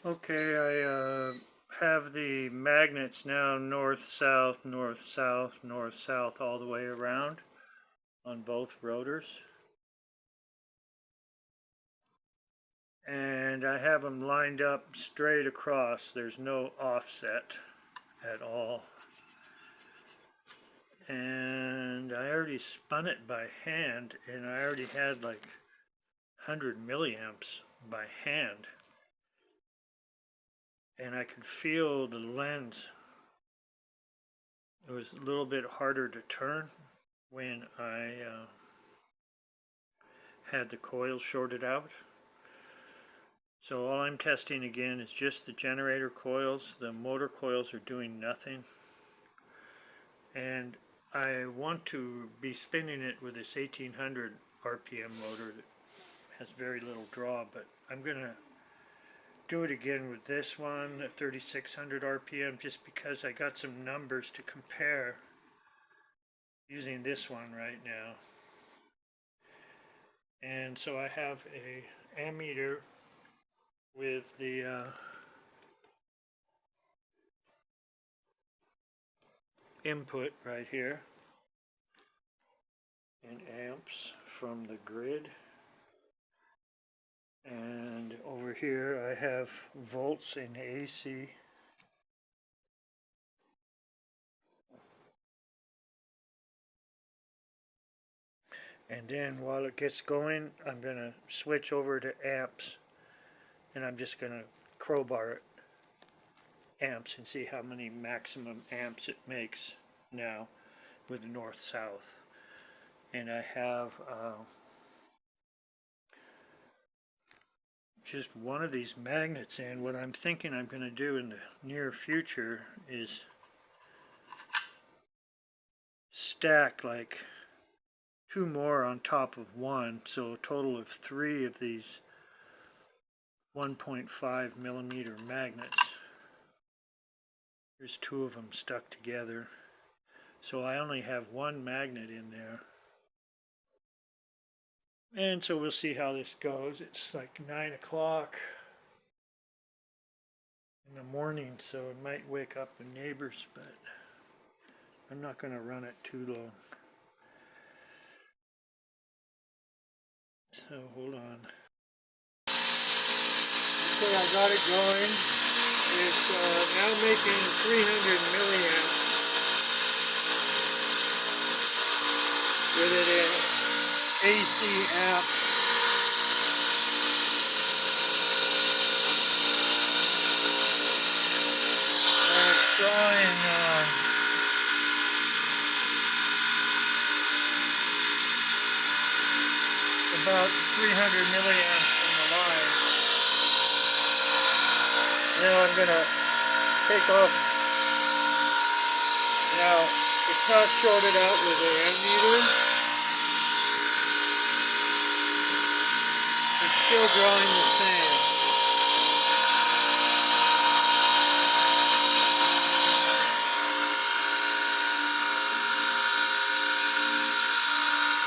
Okay, I have the magnets now north-south, north-south, north-south all the way around on both rotors. And I have them lined up straight across. There's no offset at all. And I already spun it by hand, and I already had like 100 milliamps by hand. And I could feel the lens. It was a little bit harder to turn when I had the coil shorted out. So all I'm testing again is just the generator coils. The motor coils are doing nothing. And I want to be spinning it with this 1800 RPM motor that has very little draw, but I'm going to do it again with this one at 3600 RPM just because I got some numbers to compare using this one right now. And so I have a ammeter with the input right here in amps from the grid, and over here I have volts in AC. And then while it gets going, I'm going to switch over to amps, and I'm just going to crowbar it amps and see how many maximum amps it makes now with the north-south. And I have just one of these magnets in. What I'm thinking I'm going to do in the near future is stack like two more on top of one, so a total of 3 of these 1.5 millimeter magnets. There's 2 of them stuck together, so I only have 1 magnet in there. And so we'll see how this goes. It's like 9 o'clock in the morning, so it might wake up the neighbors, but I'm not going to run it too long. So hold on. Okay, I got it going. It's now making 300 milliamps with it in AC amp. And it's drawing about 300 milliamps from the line. Now I'm going to take off. Now it's not shorted out with the ammeter. It's still drawing the same.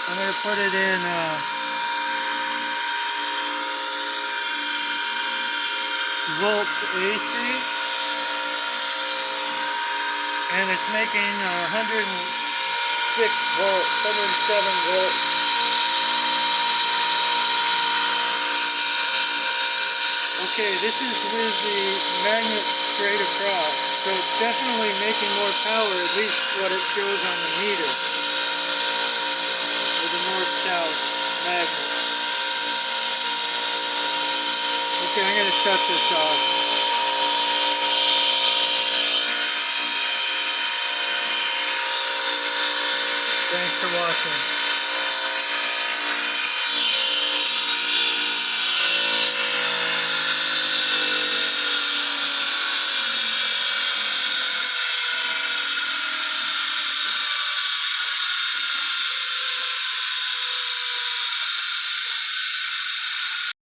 I'm going to put it in volts AC, and it's making 106 volts, 107 volts. Okay, this is with the magnet straight across, so it's definitely making more power, at least what it shows on the meter, with the north-south magnet. Okay, I'm going to shut this off. Thanks for watching.